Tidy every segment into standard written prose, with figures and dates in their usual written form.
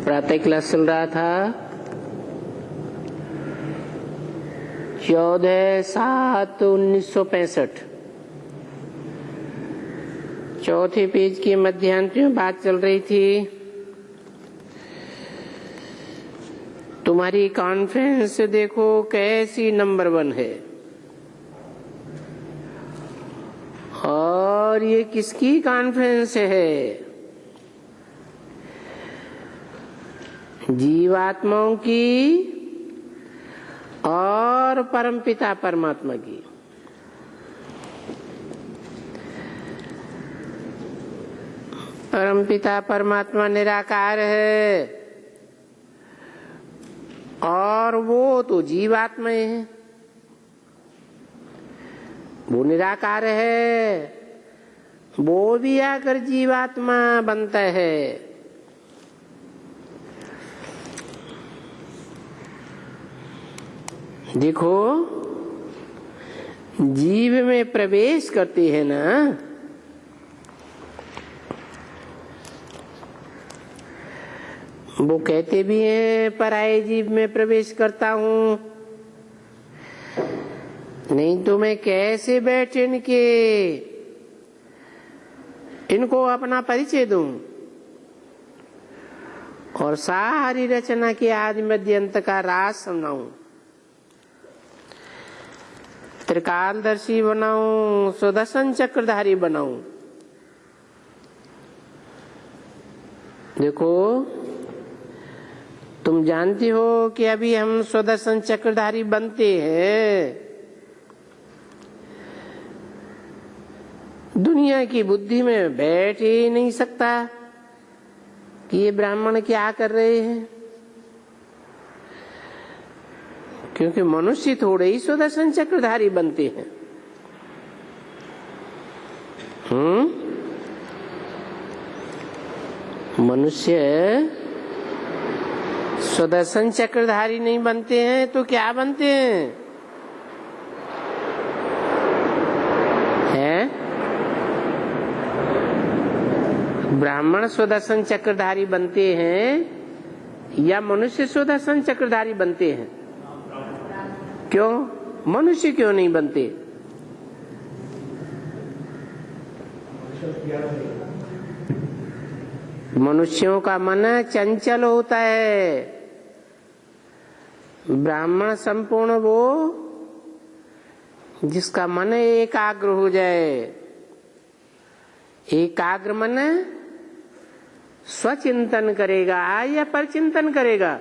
प्रातः क्लास चल रहा था 14/7/1965। चौथे पेज के मध्यांत में बात चल रही थी तुम्हारी कॉन्फ्रेंस देखो कैसी नंबर 1 है और ये किसकी कॉन्फ्रेंस है? जीवात्माओं की और परमपिता परमात्मा की। परमपिता परमात्मा निराकार है और वो तो जीवात्मा है। वो निराकार है, वो भी आकर जीवात्मा बनता है। देखो, जीव में प्रवेश करती है ना, वो कहते भी हैं पराये जीव में प्रवेश करता हूं, नहीं तो मैं कैसे बैठ इनको अपना परिचय दूं और सारी रचना के आदि मध्य अंत का राज समझाऊं, त्रिकालदर्शी बनाऊं, सुदर्शन चक्रधारी बनाऊं। देखो, तुम जानती हो कि अभी हम सुदर्शन चक्रधारी बनते हैं। दुनिया की बुद्धि में बैठ ही नहीं सकता कि ये ब्राह्मण क्या कर रहे हैं, क्योंकि मनुष्य थोड़े ही सुदर्शन चक्रधारी बनते हैं। मनुष्य सुदर्शन चक्रधारी नहीं बनते हैं तो क्या बनते हैं? ब्राह्मण सुदर्शन चक्रधारी बनते हैं या मनुष्य सुदर्शन चक्रधारी बनते हैं? क्यों? मनुष्य क्यों नहीं बनते? मनुष्यों का मन चंचल होता है, ब्राह्मण संपूर्ण वो जिसका मन एकाग्र हो जाए। एकाग्र मन स्वचिंतन करेगा या परचिंतन करेगा?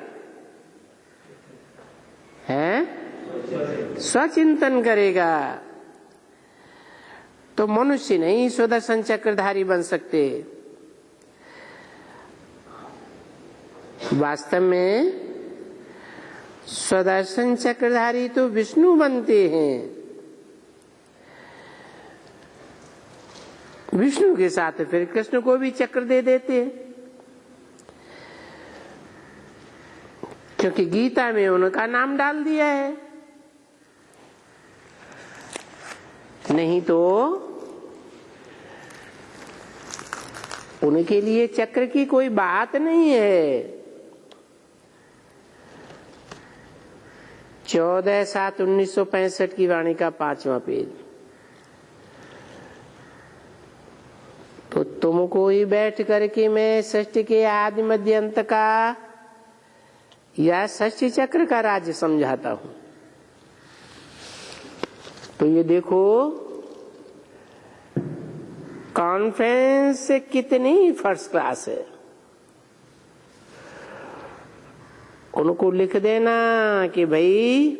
स्वचिंतन करेगा। तो मनुष्य नहीं सुदर्शन चक्रधारी बन सकते। वास्तव में सुदर्शन चक्रधारी तो विष्णु बनते हैं। विष्णु के साथ फिर कृष्ण को भी चक्र दे देते हैं, क्योंकि गीता में उनका नाम डाल दिया है। नहीं तो उनके लिए चक्र की कोई बात नहीं है। 14/7/1965 की वाणी का 5वां पेज। तो तुमको ही बैठ करके मैं सृष्टि के आदि मध्य अंत का या षष्ठी चक्र का राज्य समझाता हूं। तो ये देखो कॉन्फ्रेंस कितनी फर्स्ट क्लास है। उनको लिख देना कि भाई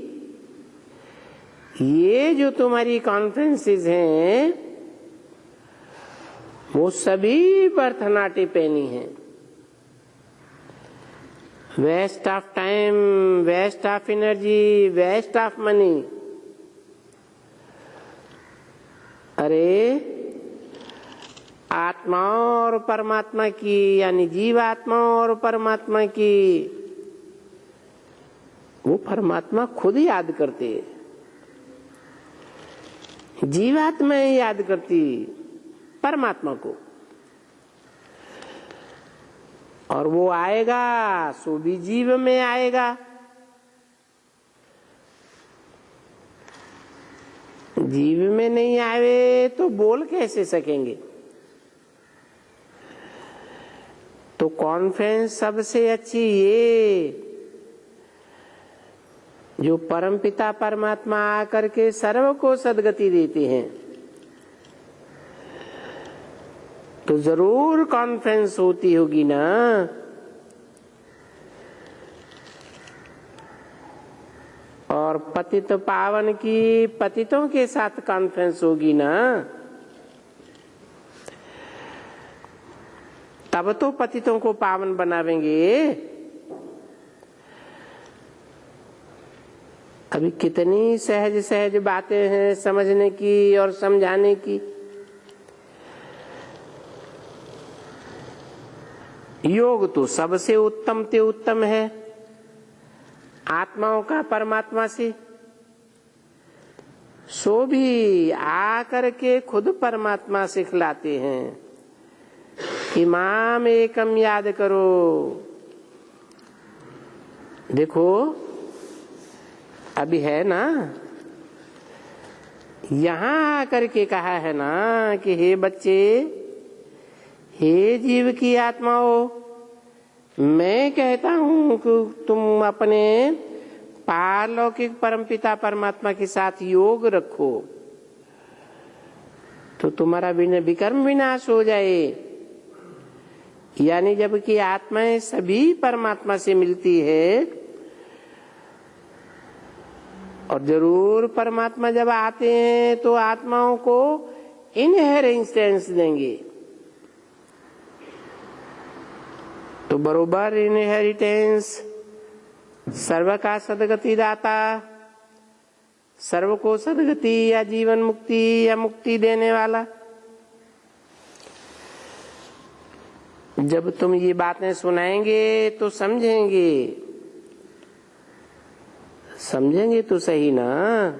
ये जो तुम्हारी कॉन्फ्रेंसेस हैं वो सभी भरतनाट्यम है। Waste of time, waste of energy, waste of money. अरे आत्मा और परमात्मा की, यानी जीवात्मा और परमात्मा की, वो परमात्मा खुद याद करते, जीवात्मा याद करती परमात्मा को। और वो आएगा सो भी जीव में आएगा। जीव में नहीं आवे तो बोल कैसे सकेंगे? तो कॉन्फ्रेंस सबसे अच्छी ये जो परमपिता परमात्मा आकर के सर्व को सद्गति देते हैं, तो जरूर कॉन्फ्रेंस होती होगी ना। और पतित पावन की पतितों के साथ कॉन्फ्रेंस होगी ना, तब तो पतितों को पावन बनावेंगे। अभी कितनी सहज सहज बातें हैं समझने की और समझाने की। योग तो सबसे उत्तम ते उत्तम है, आत्माओं का परमात्मा से। सो भी आकर के खुद परमात्मा सिखलाते हैं कि माम एकम याद करो। देखो अभी है ना, यहां आकर के कहा है ना कि हे बच्चे, हे जीव की आत्माओं, मैं कहता हूं कि तुम अपने पारलौकिक परमपिता परमात्मा के साथ योग रखो तो तुम्हारा विकर्म विनाश हो जाए। यानी जबकि आत्माएं सभी परमात्मा से मिलती है, और जरूर परमात्मा जब आते हैं तो आत्माओं को इनहेरिटेंस देंगे। तो बरोबर इनहेरिटेंस सर्व का सदगति दाता, सर्व को सदगति या जीवन मुक्ति या मुक्ति देने वाला। जब तुम ये बातें सुनाएंगे तो समझेंगे तो सही ना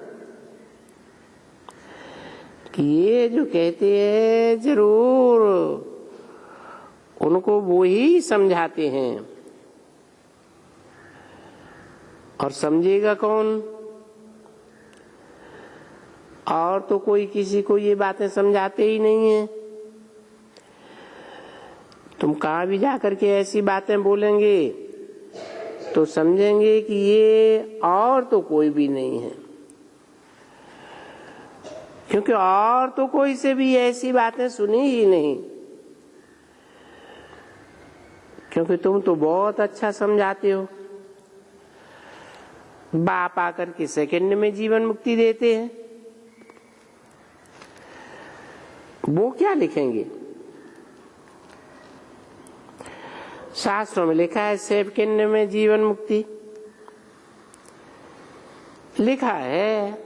कि ये जो कहते हैं जरूर उनको वो ही समझाते हैं। और समझेगा कौन? और तो कोई किसी को ये बातें समझाते ही नहीं है। तुम कहाँ भी जाकर के ऐसी बातें बोलेंगे तो समझेंगे कि ये और तो कोई भी नहीं है, क्योंकि और तो कोई से भी ऐसी बातें सुनी ही नहीं। क्योंकि तुम तो बहुत अच्छा समझाते हो। बाप आकर के सेकंड में जीवन मुक्ति देते हैं, वो क्या लिखेंगे? शास्त्रों में लिखा है सेकंड में जीवन मुक्ति, लिखा है।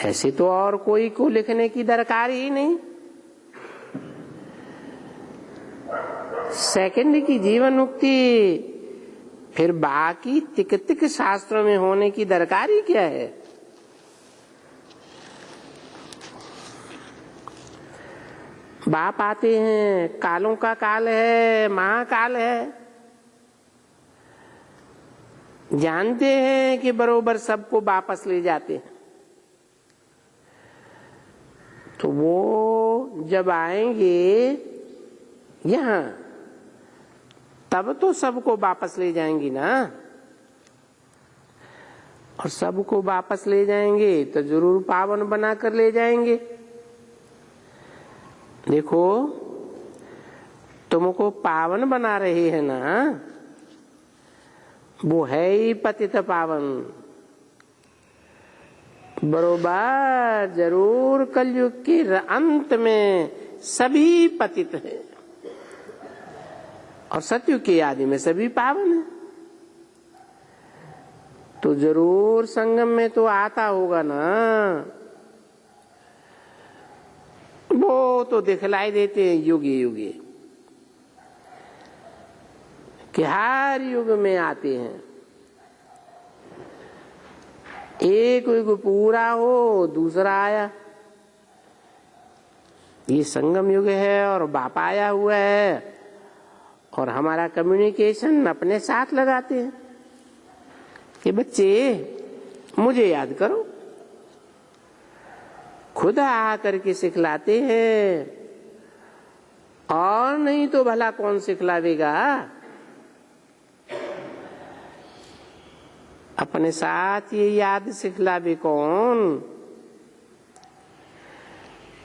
ऐसे तो और कोई को लिखने की दरकार ही नहीं। सेकंड की जीवन मुक्ति फिर बाकी तिक तिक शास्त्रों में होने की दरकार ही क्या है? बाप आते हैं, कालों का काल है, महाकाल है, जानते हैं कि बरोबर सबको वापस ले जाते हैं। तो वो जब आएंगे यहाँ तब तो सबको वापस ले जाएंगी ना। और सबको वापस ले जाएंगे तो जरूर पावन बना कर ले जाएंगे। देखो तुमको पावन बना रहे हैं ना, वो है ही पतित पावन। बरोबर जरूर कलयुग के अंत में सभी पतित हैं और सतयुग के आदि में सभी पावन हैं। तो जरूर संगम में तो आता होगा ना, वो तो दिखलाई देते हैं युगे युगे कि हर युग में आते हैं। एक युग पूरा हो दूसरा आया, ये संगम युग है और बाप आया हुआ है और हमारा कम्युनिकेशन अपने साथ लगाते हैं कि बच्चे मुझे याद करो। खुद आ करके सिखलाते हैं, और नहीं तो भला कौन सिखलावेगा। अपने साथ ये याद सिखलावे कौन।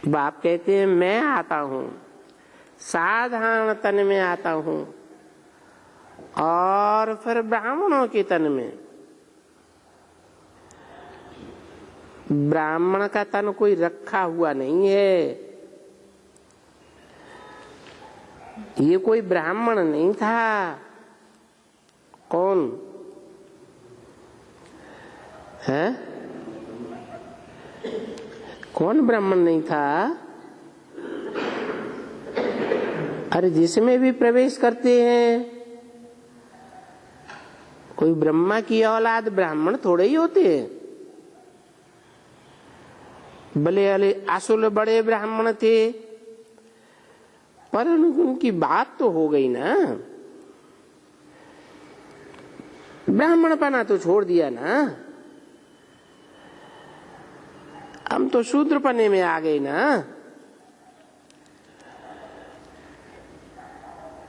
बाप कहते हैं मैं आता हूं, साधारण तन में आता हूं और फिर ब्राह्मणों के तन में। ब्राह्मण का तन कोई रखा हुआ नहीं है, ये कोई ब्राह्मण नहीं था। कौन है? कौन ब्राह्मण नहीं था? अरे जिसमें भी प्रवेश करते हैं, कोई ब्रह्मा की औलाद ब्राह्मण थोड़े ही होते हैं। भले असुल बड़े ब्राह्मण थे, पर उनकी बात तो हो गई ना। ब्राह्मणपना तो छोड़ दिया ना, हम तो शूद्रपने में आ गए ना।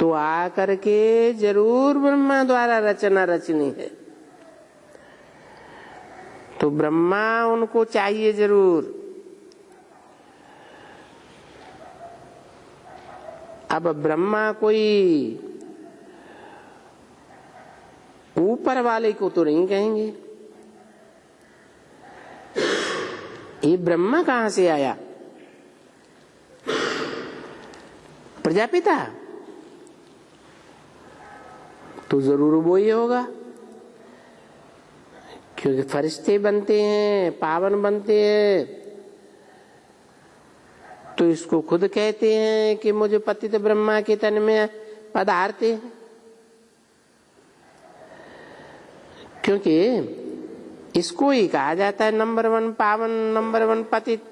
तो आकर के जरूर ब्रह्मा द्वारा रचना रचनी है, तो ब्रह्मा उनको चाहिए जरूर। अब ब्रह्मा कोई ऊपर वाले को तो नहीं कहेंगे। ये ब्रह्मा कहां से आया? प्रजापिता तो जरूर वो ही होगा, क्योंकि फरिश्ते बनते हैं, पावन बनते हैं। तो इसको खुद कहते हैं कि मुझे पतित ब्रह्मा के तन में पधारते हैं, क्योंकि इसको ही कहा जाता है नंबर 1 पावन, नंबर 1 पतित।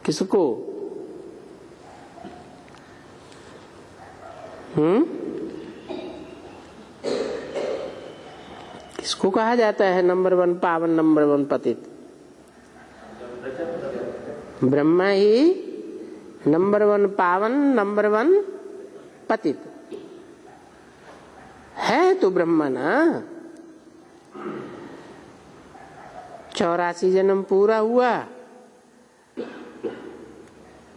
किसको? किसको कहा जाता है नंबर 1 पावन, नंबर 1 पतित? ब्रह्मा ही नंबर 1 पावन, नंबर 1 पतित है। तो ब्रह्मा ना 84 जन्म पूरा हुआ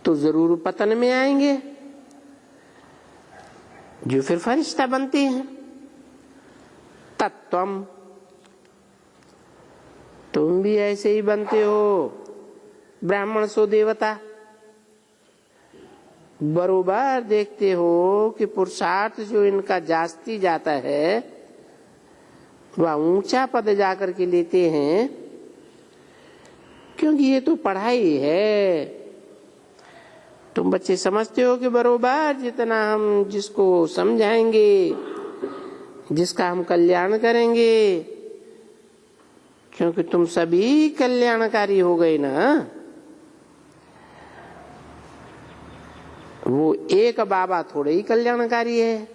तो जरूर पतन में आएंगे, जो फिर फरिश्ता बनते हैं। तत्वम, तुम भी ऐसे ही बनते हो। ब्राह्मण सो देवता। बरोबर देखते हो कि पुरुषार्थ जो इनका जास्ती जाता है, वह ऊंचा पद जाकर के लेते हैं, क्योंकि ये तो पढ़ाई है। तुम बच्चे समझते हो कि बरोबर जितना हम जिसको समझाएंगे, जिसका हम कल्याण करेंगे, क्योंकि तुम सभी कल्याणकारी हो गए ना। वो एक बाबा थोड़े ही कल्याणकारी है,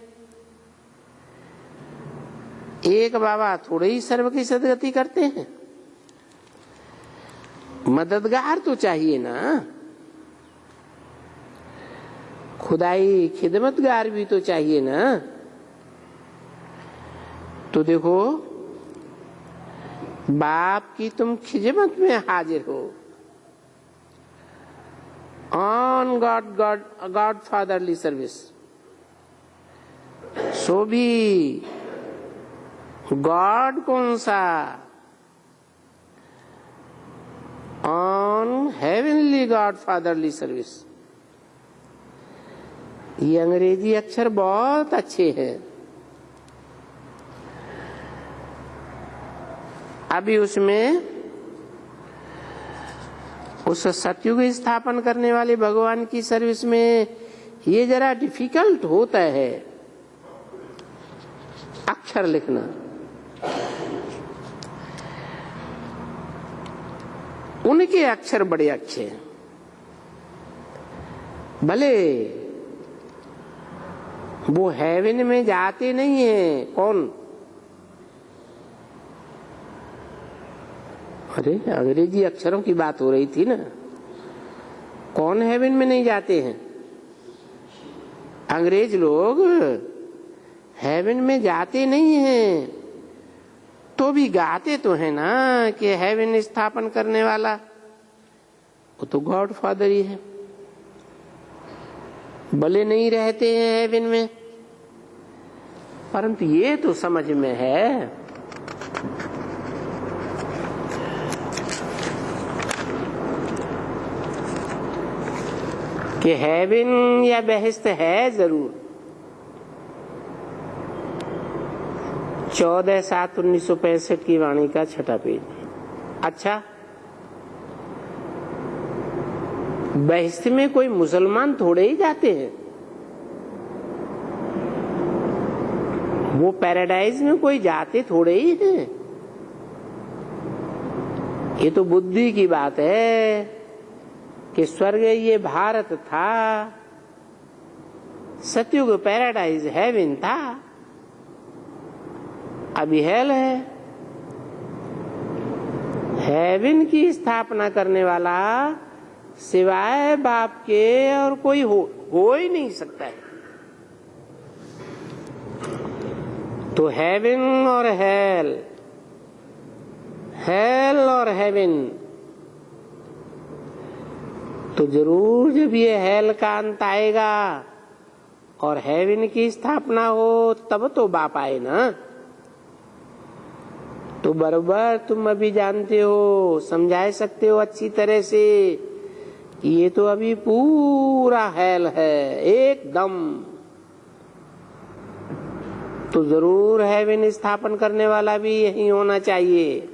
एक बाबा थोड़े ही सर्व की सदगति करते हैं। मददगार तो चाहिए ना, खुदाई खिदमतगार भी तो चाहिए ना। तो देखो, बाप की तुम खिदमत में हाजिर हो, ऑन गॉड फादरली सर्विस। सो भी गॉड कौन सा? On heavenly God fatherly service. ये अंग्रेजी अक्षर बहुत अच्छे हैं। अभी उसमें उस सतयुग स्थापन करने वाले भगवान की सर्विस में ये जरा डिफिकल्ट होता है अक्षर लिखना। उनके अक्षर बड़े अच्छे हैं। भले वो हेवन में जाते नहीं है। कौन? अरे अंग्रेजी अक्षरों की बात हो रही थी ना। कौन हेवन में नहीं जाते हैं? अंग्रेज लोग हेवन में जाते नहीं हैं, तो भी गाते तो है ना कि हेवन स्थापन करने वाला वो तो गॉड फादर ही है। भले नहीं रहते हैं हेवन में, परंतु ये तो समझ में है कि हेवन या बहिश्त है जरूर। 14/7/1965 की वाणी का 6ठा पेज। अच्छा, बहिश्त में कोई मुसलमान थोड़े ही जाते हैं। वो पैराडाइज में कोई जाते थोड़े ही हैं। ये तो बुद्धि की बात है कि स्वर्ग ये भारत था, सतयुग पैराडाइज हेवन था, अभी हेल है। हेवन की स्थापना करने वाला सिवाय बाप के और कोई हो ही नहीं सकता है। तो हेवन और हेल, हेल और हेवन, तो जरूर जब ये हेल का अंत आएगा और हेवन की स्थापना हो तब तो बाप आए ना। तो बराबर तुम अभी जानते हो, समझा सकते हो अच्छी तरह से कि ये तो अभी पूरा हेल है एकदम। तो जरूर हेवन स्थापन करने वाला भी यही होना चाहिए।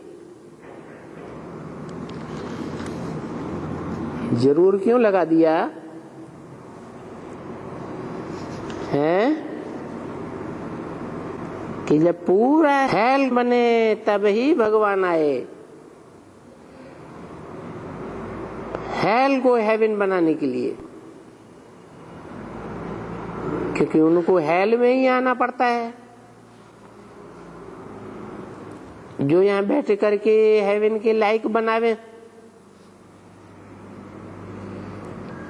जरूर क्यों लगा दिया है कि जब पूरा हेल बने तब ही भगवान आए। हेल को हेवन बनाने के लिए, क्योंकि उनको हेल में ही आना पड़ता है। जो यहाँ बैठ करके हेवन के लायक बनावे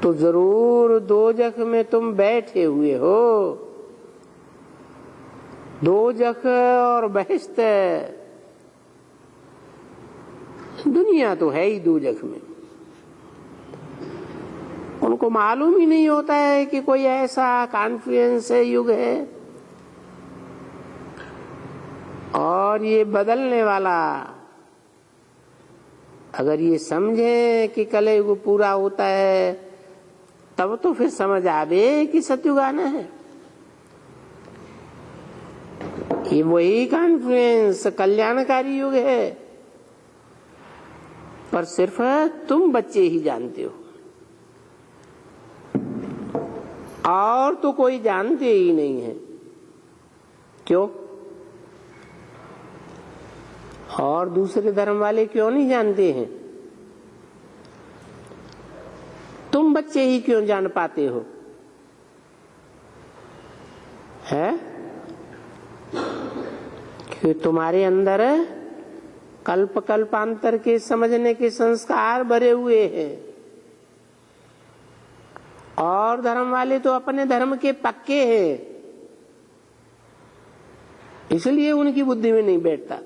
तो जरूर दोजख में तुम बैठे हुए हो। दोजख और बहिश्त, दुनिया तो है ही दोजख में। उनको मालूम ही नहीं होता है कि कोई ऐसा कॉन्फ्लुएंस युग है और ये बदलने वाला। अगर ये समझे कि कलयुग पूरा होता है तब तो फिर समझ आवे कि सतयुग आना है। ये वही कॉन्फ्लुएंस कल्याणकारी युग है, पर सिर्फ तुम बच्चे ही जानते हो और तो कोई जानते ही नहीं है। क्यों? और दूसरे धर्म वाले क्यों नहीं जानते हैं? तुम बच्चे ही क्यों जान पाते हो? है कि तुम्हारे अंदर कल्प कल्पांतर के समझने के संस्कार भरे हुए हैं। और धर्म वाले तो अपने धर्म के पक्के हैं, इसलिए उनकी बुद्धि में नहीं बैठता।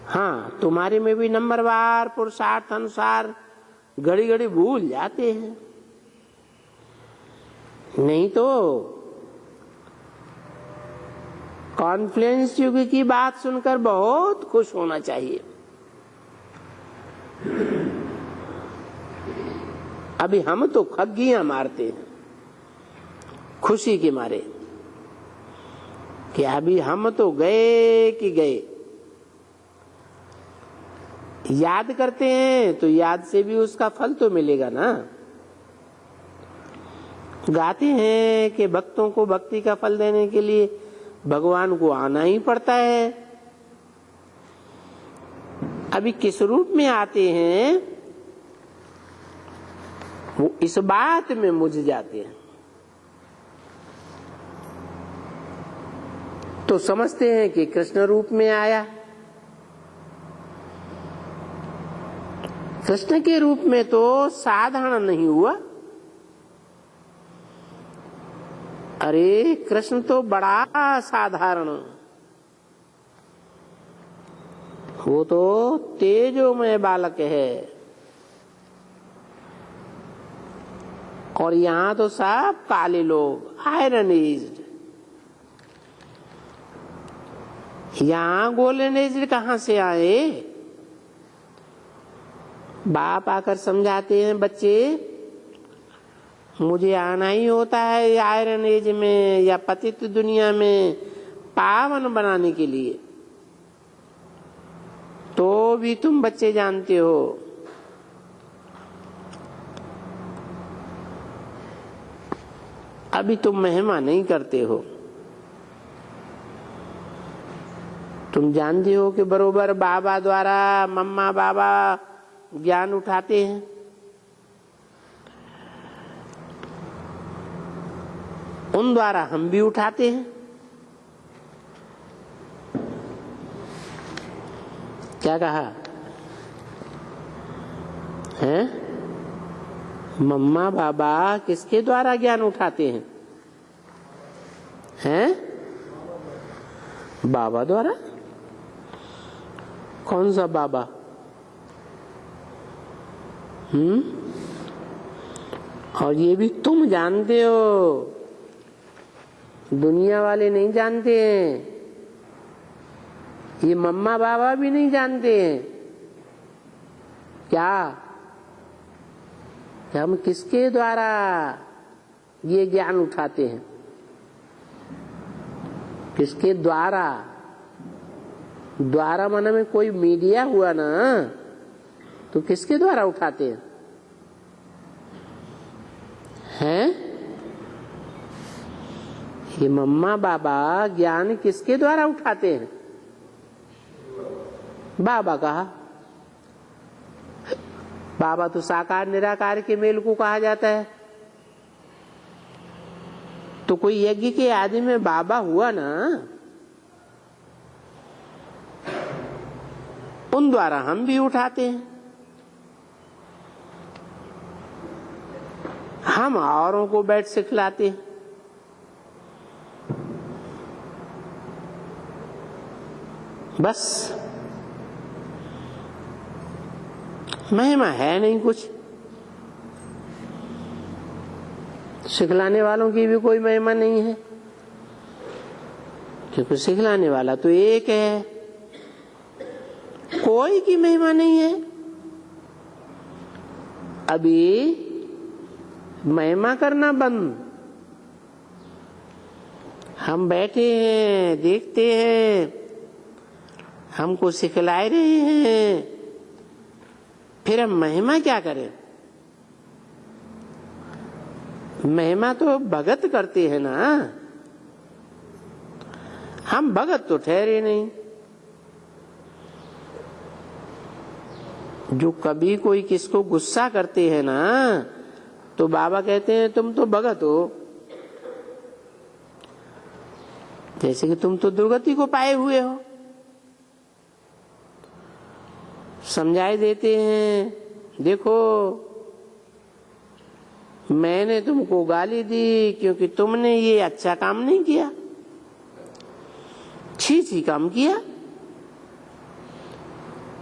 हाँ, तुम्हारे में भी नंबरवार पुरुषार्थ अनुसार घड़ी घड़ी भूल जाते हैं। नहीं तो कॉन्फ्लुएंस युग की बात सुनकर बहुत खुश होना चाहिए। अभी हम तो खग्गियां मारते हैं खुशी के मारे कि अभी हम तो गए कि गए। याद करते हैं तो याद से भी उसका फल तो मिलेगा ना। गाते हैं कि भक्तों को भक्ति का फल देने के लिए भगवान को आना ही पड़ता है। अभी किस रूप में आते हैं वो इस बात में मुझ जाते हैं। तो समझते हैं कि कृष्ण रूप में आया। कृष्ण के रूप में तो साधारण नहीं हुआ। अरे कृष्ण तो बड़ा साधारण, वो तो तेजोमय बालक है। और यहां तो सब काले लोग, आयरन एज्ड। यहां गोल्डन एज्ड कहां से आए? बाप आकर समझाते हैं, बच्चे मुझे आना ही होता है आयरन एज में या पतित दुनिया में पावन बनाने के लिए। तो भी तुम बच्चे जानते हो अभी तुम महिमा नहीं करते हो। तुम जानते हो कि बरोबर बाबा द्वारा मम्मा बाबा ज्ञान उठाते हैं। उन द्वारा हम भी उठाते हैं। क्या कहा है? मम्मा बाबा किसके द्वारा ज्ञान उठाते हैं? हैं? बाबा द्वारा। कौन सा बाबा? और ये भी तुम जानते हो, दुनिया वाले नहीं जानते हैं। ये मम्मा बाबा भी नहीं जानते हैं। क्या कि हम किसके द्वारा ये ज्ञान उठाते हैं? किसके द्वारा? द्वारा माने में कोई मीडिया हुआ ना, तो किसके द्वारा उठाते हैं? हैं? ये मम्मा बाबा ज्ञान किसके द्वारा उठाते हैं? बाबा कहा। बाबा तो साकार निराकार के मेल को कहा जाता है। तो कोई यज्ञ के आदि में बाबा हुआ ना, उन द्वारा हम भी उठाते हैं। हम औरों को बैठ सिखलाते हैं। बस महिमा है नहीं कुछ। सिखलाने वालों की भी कोई महिमा नहीं है, क्योंकि सिखलाने वाला तो एक है, कोई की महिमा नहीं है। अभी महिमा करना बंद। हम बैठे हैं, देखते हैं, हमको सिखलाए रहे हैं, फिर हम महिमा क्या करें? महिमा तो भगत करते हैं ना, हम भगत तो ठहरे नहीं। जो कभी कोई किसको गुस्सा करते हैं ना, तो बाबा कहते हैं तुम तो भगत हो। जैसे कि तुम तो दुर्गति को पाए हुए हो। समझाई देते हैं, देखो मैंने तुमको गाली दी क्योंकि तुमने ये अच्छा काम नहीं किया, छी काम किया।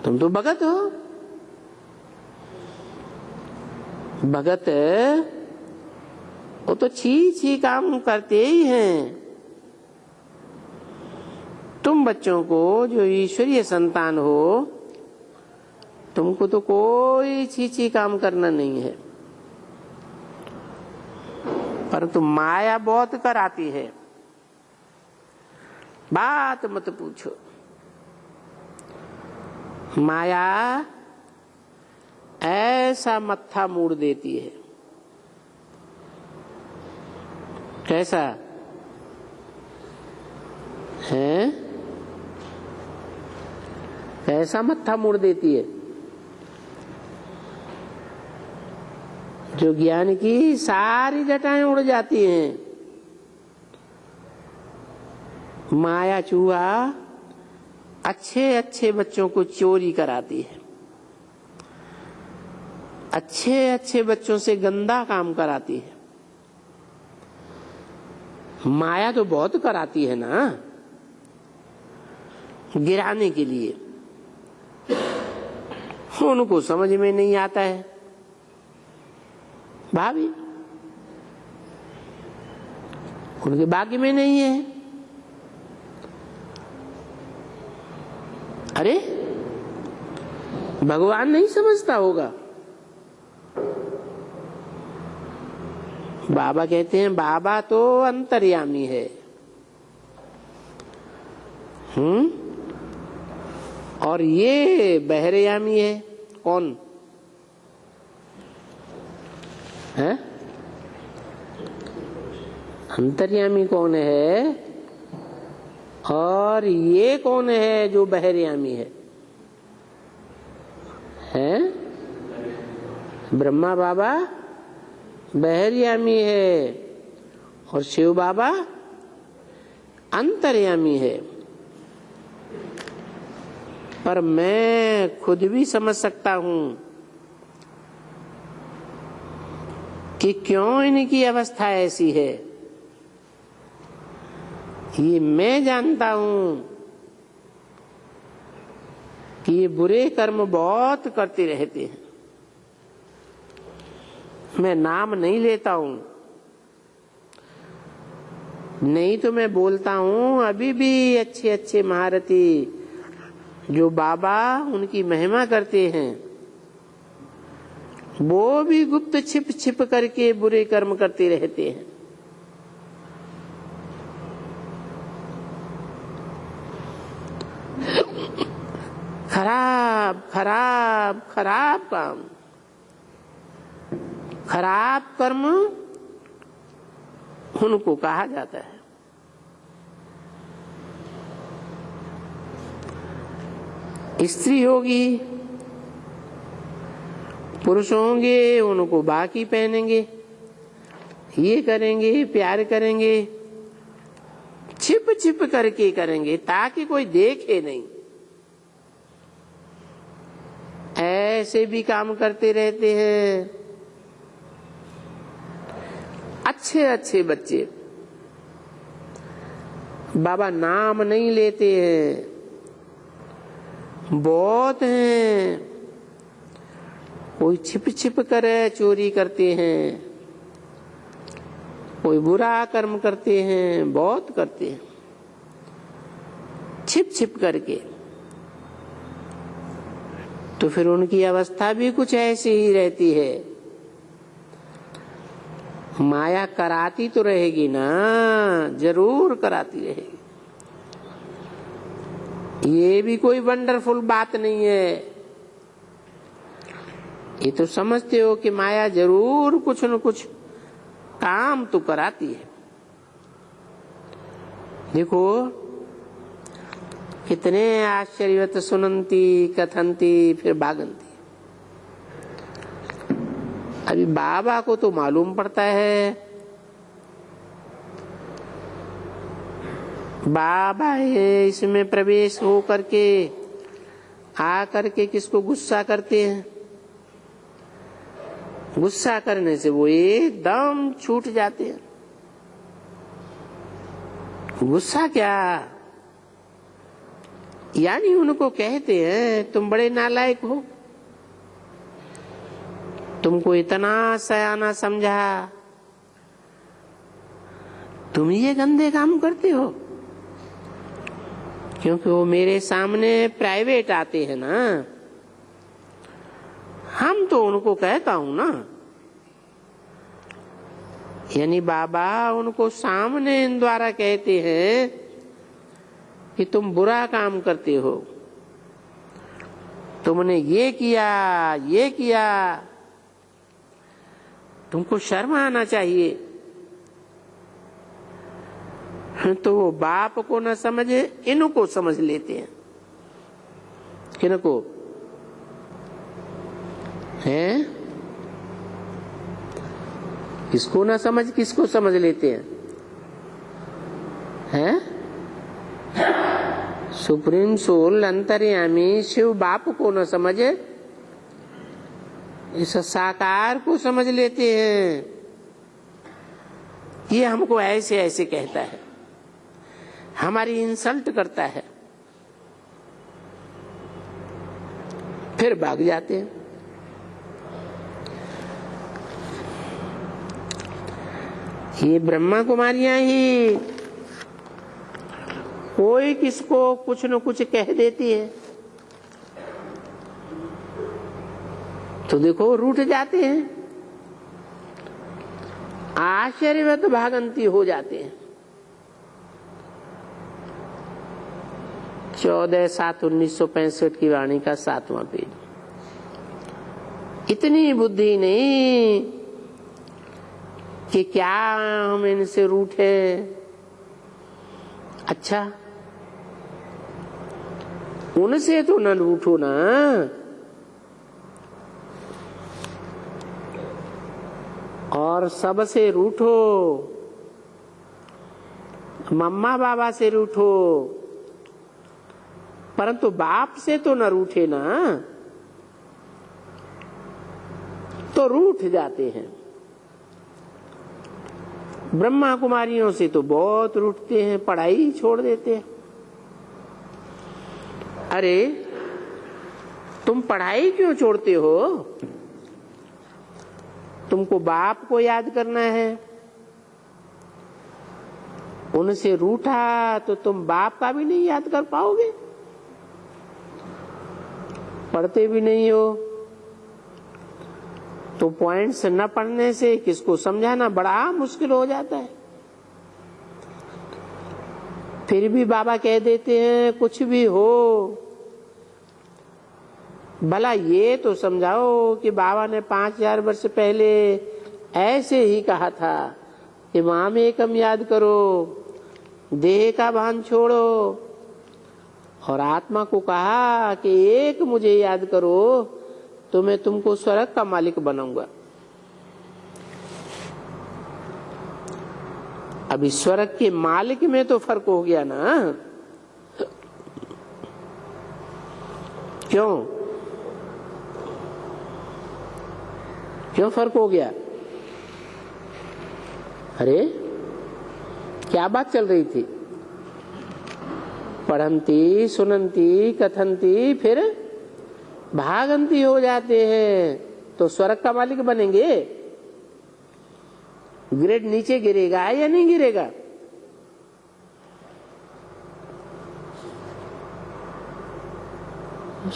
तुम तो भगत हो। भगत वो तो छी काम करते ही हैं। तुम बच्चों को जो ईश्वरीय संतान हो, तुमको तो कोई छी काम करना नहीं है, परंतु माया बहुत कराती है। बात मत पूछो। माया ऐसा मत्था मोड़ देती है। कैसा है? कैसा मत्था मोड़ देती है। जो ज्ञान की सारी जटाएं उड़ जाती हैं। माया चूहा अच्छे अच्छे बच्चों को चोरी कराती है, अच्छे अच्छे बच्चों से गंदा काम कराती है। माया तो बहुत कराती है ना, गिराने के लिए। उनको समझ में नहीं आता है। भाभी उनके भाग्य में नहीं है। अरे भगवान नहीं समझता होगा। बाबा कहते हैं बाबा तो अंतर्यामी है। और ये बहरयामी है। कौन है? अंतर्यामी कौन है और ये कौन है जो बहरयामी है? हैं? ब्रह्मा बाबा बहरयामी है और शिव बाबा अंतर्यामी है। पर मैं खुद भी समझ सकता हूं कि क्यों इनकी अवस्था ऐसी है। ये मैं जानता हूं कि ये बुरे कर्म बहुत करते रहते हैं। मैं नाम नहीं लेता हूं, नहीं तो मैं बोलता हूं अभी भी अच्छे अच्छे महारथी जो बाबा उनकी महिमा करते हैं, वो भी गुप्त छिप छिप करके बुरे कर्म करते रहते हैं। खराब खराब खराब काम, खराब कर्म उनको कहा जाता है। स्त्री होगी, पुरुष होंगे, उनको बाकी पहनेंगे, ये करेंगे, प्यार करेंगे, छिप छिप करके करेंगे ताकि कोई देखे नहीं। ऐसे भी काम करते रहते हैं। अच्छे अच्छे बच्चे बाबा नाम नहीं लेते हैं, बहुत हैं। कोई छिप छिप कर चोरी करते हैं, कोई बुरा कर्म करते हैं, बहुत करते हैं छिप छिप करके। तो फिर उनकी अवस्था भी कुछ ऐसी ही रहती है। माया कराती तो रहेगी ना, जरूर कराती रहेगी। ये भी कोई वंडरफुल बात नहीं है। ये तो समझते हो कि माया जरूर कुछ न कुछ काम तो कराती है। देखो कितने आश्चर्यवत सुनंती कथंती फिर भागंती। अभी बाबा को तो मालूम पड़ता है, बाबा है इसमें प्रवेश हो करके आ करके किसको गुस्सा करते हैं। गुस्सा करने से वो एकदम छूट जाते हैं। गुस्सा क्या, यानी उनको कहते हैं तुम बड़े नालायक हो, तुमको इतना सयाना समझा, तुम ये गंदे काम करते हो। क्योंकि वो मेरे सामने प्राइवेट आते हैं ना, हम तो उनको कहता हूं ना। यानी बाबा उनको सामने इन द्वारा कहते हैं कि तुम बुरा काम करते हो, तुमने ये किया ये किया, तुमको शर्म आना चाहिए। तो वो बाप को न समझे इनको समझ लेते हैं किनको है? किसको ना समझ किसको समझ लेते हैं? सुप्रीम सोल अंतर्यामी शिव बाप को न समझे, इस साकार को समझ लेते हैं। ये हमको ऐसे ऐसे कहता है, हमारी इंसल्ट करता है, फिर भाग जाते हैं। ये ब्रह्मा कुमारियां ही कोई किसको कुछ न कुछ कह देती है तो देखो रूठ जाते हैं, आश्चर्यवत भागंती हो जाते हैं। 14/7/1965 की वाणी का 7वां पेज। इतनी बुद्धि नहीं कि क्या हम इनसे रूठे। अच्छा, उनसे तो न रूठो ना, और सबसे रूठो, मम्मा बाबा से रूठो, परंतु बाप से तो न रूठे ना, तो रूठ जाते हैं। ब्रह्मा कुमारियों से तो बहुत रूठते हैं, पढ़ाई छोड़ देते हैं। अरे तुम पढ़ाई क्यों छोड़ते हो? तुमको बाप को याद करना है। उनसे रूठा तो तुम बाप का भी नहीं याद कर पाओगे, पढ़ते भी नहीं हो। तो पॉइंट्स न पढ़ने से किसको समझाना बड़ा मुश्किल हो जाता है। फिर भी बाबा कह देते हैं कुछ भी हो, भला ये तो समझाओ कि बाबा ने 5000 वर्ष पहले ऐसे ही कहा था कि माम एकम याद करो, देह का भान छोड़ो, और आत्मा को कहा कि एक मुझे याद करो तो मैं तुमको स्वर्ग का मालिक बनाऊंगा। अभी स्वर्ग के मालिक में तो फर्क हो गया ना। क्यों क्यों फर्क हो गया? अरे क्या बात चल रही थी? पढ़ंती सुनंती कथंती फिर भागंती हो जाते हैं तो स्वर्ग का मालिक बनेंगे। ग्रेड नीचे गिरेगा या नहीं गिरेगा?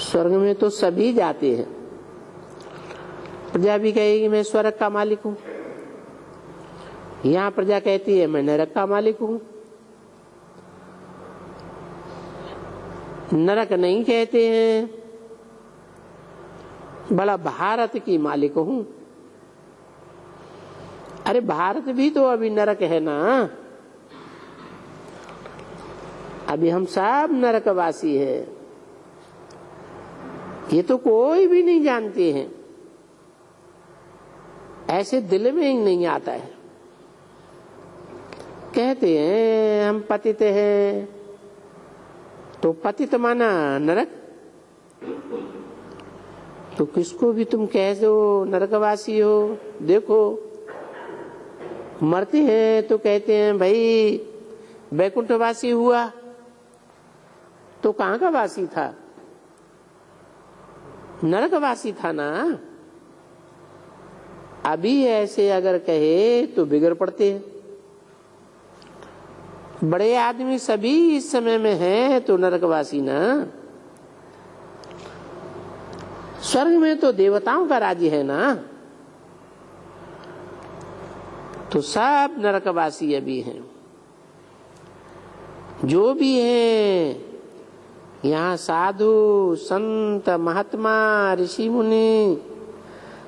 स्वर्ग में तो सभी जाते हैं। प्रजा भी कहेगी मैं स्वर्ग का मालिक हूं, यहां प्रजा कहती है मैं नरक का मालिक हूं। नरक नहीं कहते हैं, भला भारत की मालिक हूं। अरे भारत भी तो अभी नरक है ना, अभी हम सब नरकवासी है, ये तो कोई भी नहीं जानते हैं, ऐसे दिल में ही नहीं आता है। कहते हैं हम पतित हैं, तो पतित माना नरक, तो किसको भी तुम कह दो नरकवासी हो। देखो मरते हैं तो कहते हैं भाई वैकुंठवासी हुआ, तो कहाँ का वासी था? नरकवासी था ना। अभी ऐसे अगर कहे तो बिगड़ पड़ते हैं। बड़े आदमी सभी इस समय में हैं तो नरकवासी ना। स्वर्ग में तो देवताओं का राज्य है ना, तो सब नरकवासी अभी हैं। जो भी हैं यहाँ साधु संत महात्मा ऋषि मुनि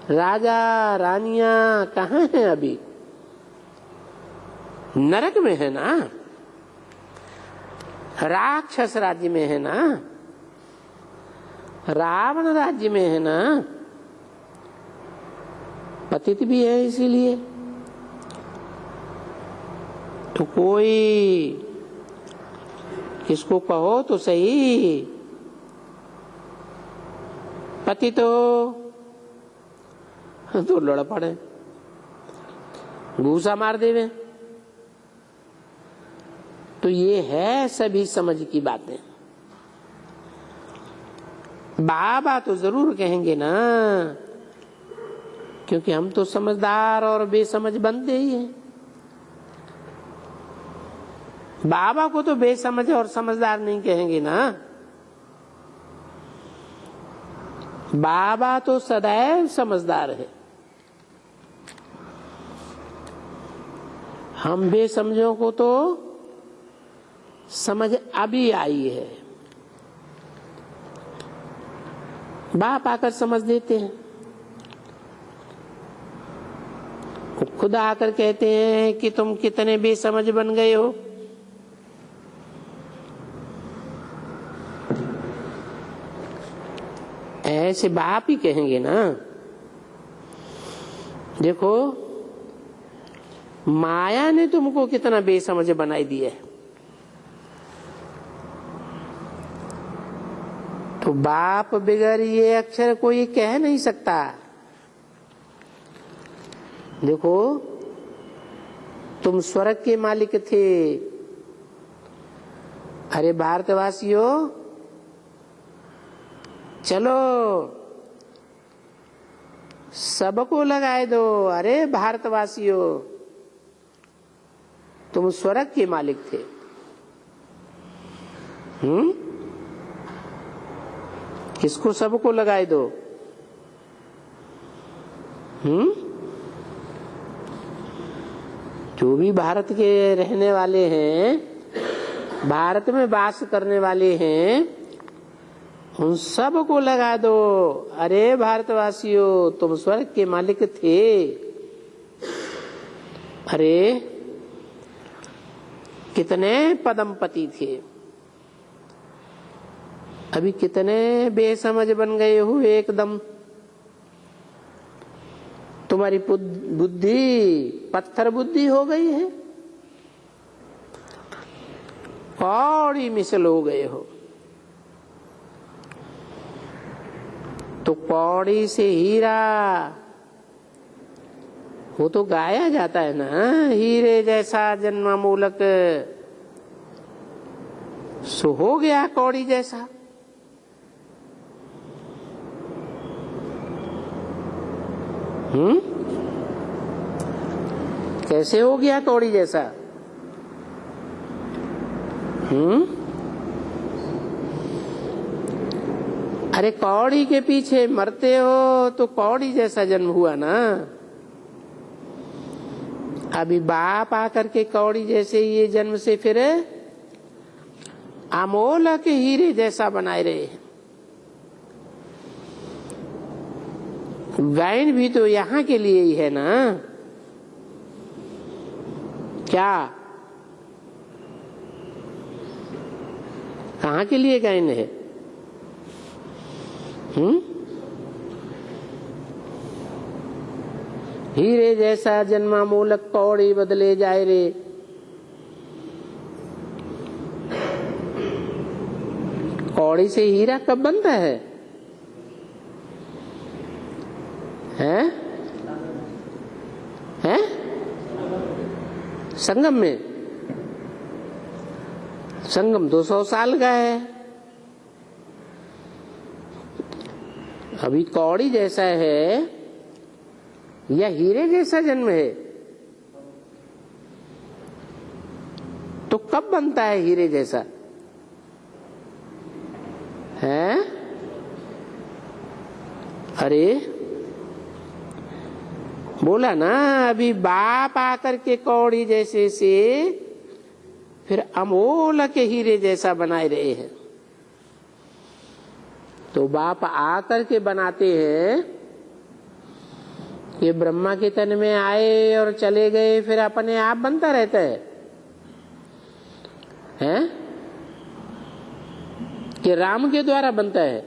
राजा रानियां कहाँ हैं? अभी नरक में है ना, राक्षस राज्य में है ना। रावण राज्य में है ना, पतित भी है, इसीलिए तो कोई किसको कहो तो सही, पतित हो तो लड़ पड़े, घूसा मार देवे। तो ये है सभी समझ की बातें। बाबा तो जरूर कहेंगे ना, क्योंकि हम तो समझदार और बेसमझ बनते ही हैं। बाबा को तो बेसमझ और समझदार नहीं कहेंगे ना, बाबा तो सदैव समझदार है। हम बेसमझों को तो समझ अभी आई है, बाप आकर समझ देते हैं। खुद आकर कहते हैं कि तुम कितने बेसमझ बन गए हो। ऐसे बाप ही कहेंगे ना। देखो माया ने तुमको कितना बेसमझ बनाई दिया है, तो बाप बगैर ये अक्षर कोई कह नहीं सकता। देखो तुम स्वर्ग के मालिक थे, अरे भारतवासियों चलो सबको लगाए दो, अरे भारतवासियों तुम स्वर्ग के मालिक थे। किसको सबको लगाए दो? जो भी भारत के रहने वाले हैं, भारत में वास करने वाले हैं, उन सब को लगा दो, अरे भारतवासियों तुम स्वर्ग के मालिक थे। अरे कितने पदमपति थे, अभी कितने बेसमझ बन गए हो एकदम। तुम्हारी बुद्धि पत्थर बुद्धि हो गई है, कौड़ी मिसल हो गए हो। तो कौड़ी से हीरा वो तो गाया जाता है ना, हीरे जैसा जन्मा मूलक सो हो गया कौड़ी जैसा। कैसे हो गया कौड़ी जैसा? अरे कौड़ी के पीछे मरते हो तो कौड़ी जैसा जन्म हुआ ना। अभी बाप आकर के कौड़ी जैसे ये जन्म से फिर अमोलक हीरे जैसा बनाए रहे हैं। गायन भी तो यहाँ के लिए ही है ना। क्या कहाँ के लिए गायन है? हीरे जैसा जन्मा मूलक कौड़ी बदले जाए रे। कौड़ी से हीरा कब बनता है? हैं? संगम में। संगम 200 साल का है। अभी कौड़ी जैसा है या हीरे जैसा जन्म है? तो कब बनता है हीरे जैसा? है? अरे बोला ना, अभी बाप आकर के कौड़ी जैसे से फिर अमोल के हीरे जैसा बनाए रहे हैं। तो बाप आकर के बनाते हैं, ये ब्रह्मा के तन में आए और चले गए, फिर अपने आप बनता रहता है। हैं? कि राम के द्वारा बनता है?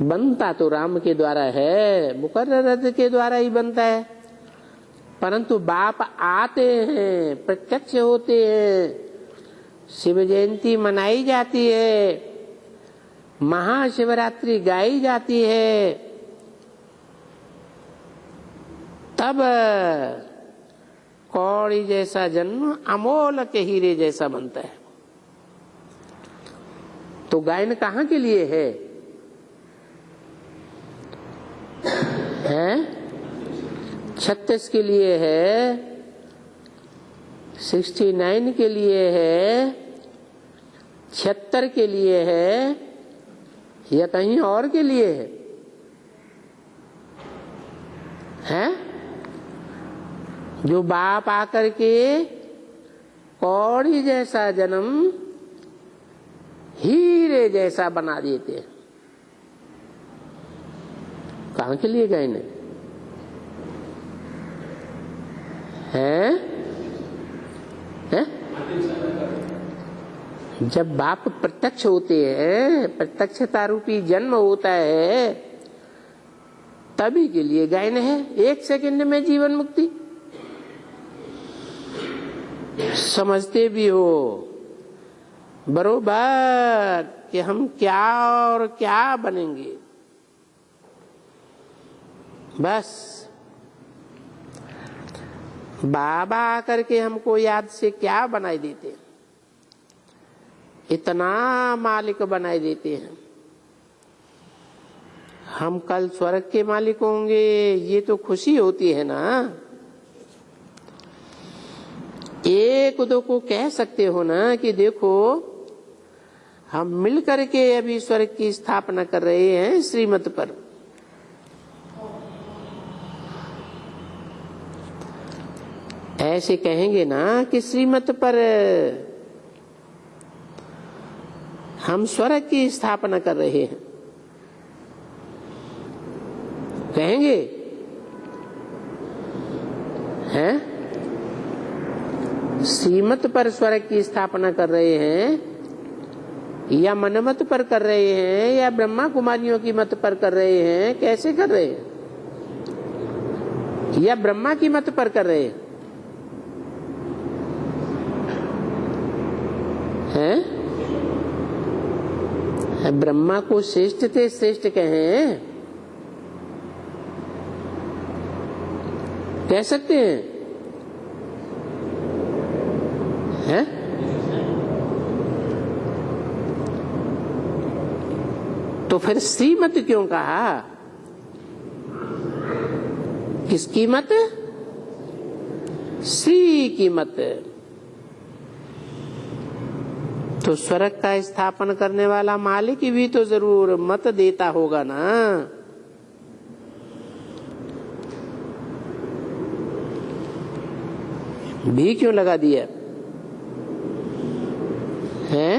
बनता तो राम के द्वारा है, मुकर्रर के द्वारा ही बनता है, परंतु बाप आते हैं, प्रत्यक्ष होते हैं, शिव जयंती मनाई जाती है, महाशिवरात्रि गाई जाती है, तब कौड़ी जैसा जन्म अमोल के हीरे जैसा बनता है। तो गायन कहाँ के लिए है? 36 के लिए है, 69 के लिए है, 76 के लिए है, या कहीं और के लिए है? जो बाप आकर के कौड़ी जैसा जन्म हीरे जैसा बना देते हैं, कहाँ के लिए गए ने? हैं? जब बाप प्रत्यक्ष होते हैं, प्रत्यक्षता रूपी जन्म होता है, तभी के लिए गायन है। 1 सेकंड में जीवन मुक्ति समझते भी हो बरोबर कि हम क्या और क्या बनेंगे। बस बाबा आकर के हमको याद से क्या बनाई देते, इतना मालिक बनाई देते हैं। हम कल स्वर्ग के मालिक होंगे, ये तो खुशी होती है ना। एक दो को कह सकते हो ना कि देखो हम मिल करके अभी स्वर्ग की स्थापना कर रहे हैं श्रीमत पर। ऐसे कहेंगे ना कि श्रीमत पर हम स्वर्ग की स्थापना कर रहे हैं, कहेंगे हैं? श्रीमत पर स्वर्ग की स्थापना कर रहे हैं, या मनमत पर कर रहे हैं, या ब्रह्मा कुमारियों की मत पर कर रहे हैं? कैसे कर रहे हैं? या ब्रह्मा की मत पर कर रहे हैं? ब्रह्मा को श्रेष्ठ से श्रेष्ठ कहें, कह सकते हैं? तो फिर श्रीमत क्यों कहा? किसकी मत? श्री की मत। तो स्वर्ग का स्थापन करने वाला मालिक भी तो जरूर मत देता होगा ना। भी क्यों लगा दिया है?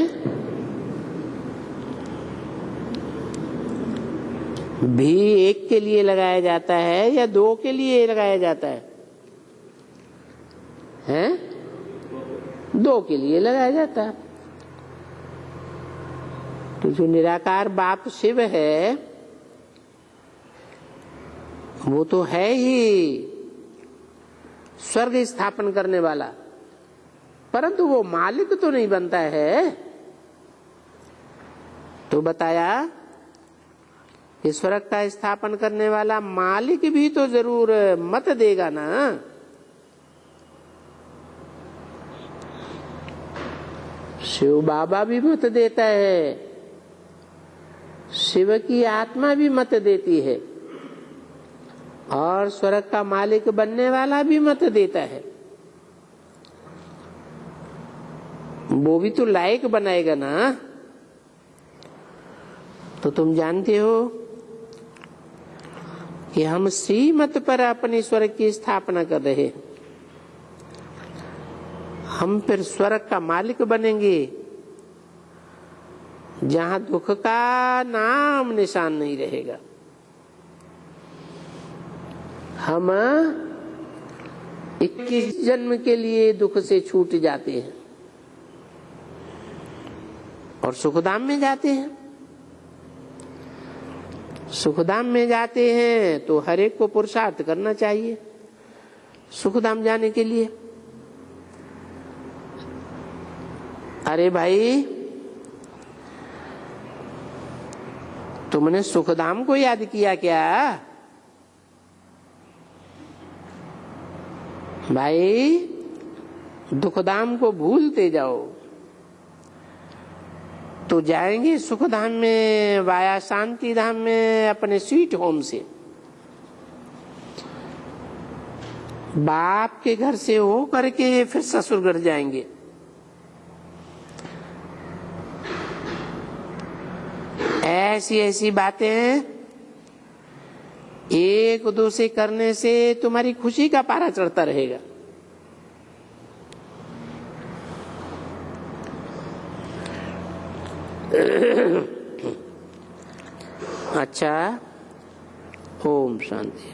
भी एक के लिए लगाया जाता है या 2 के लिए लगाया जाता है? हैं? 2 के लिए लगाया जाता है। तो जो निराकार बाप शिव है वो तो है ही स्वर्ग स्थापन करने वाला, परंतु वो मालिक तो नहीं बनता है। तो बताया कि स्वर्ग का स्थापन करने वाला मालिक भी तो जरूर मत देगा ना। शिव बाबा भी मत देता है, शिव की आत्मा भी मत देती है, और स्वर्ग का मालिक बनने वाला भी मत देता है। वो भी तो लायक बनाएगा ना। तो तुम जानते हो कि हम श्रीमत पर अपनी स्वर्ग की स्थापना कर रहे हैं। हम फिर स्वर्ग का मालिक बनेंगे जहां दुख का नाम निशान नहीं रहेगा। हम 21 जन्म के लिए दुख से छूट जाते हैं और सुखधाम में जाते हैं। सुखधाम में जाते हैं तो हर एक को पुरुषार्थ करना चाहिए सुखधाम जाने के लिए। अरे भाई, तुमने सुखधाम को याद किया क्या? भाई, दुखधाम को भूलते जाओ तो जाएंगे सुखधाम में वाया शांति धाम में अपने स्वीट होम से। बाप के घर से हो करके फिर ससुर घर जाएंगे। ऐसी ऐसी बातें एक दो से करने से तुम्हारी खुशी का पारा चढ़ता रहेगा। अच्छा, ओम शांति।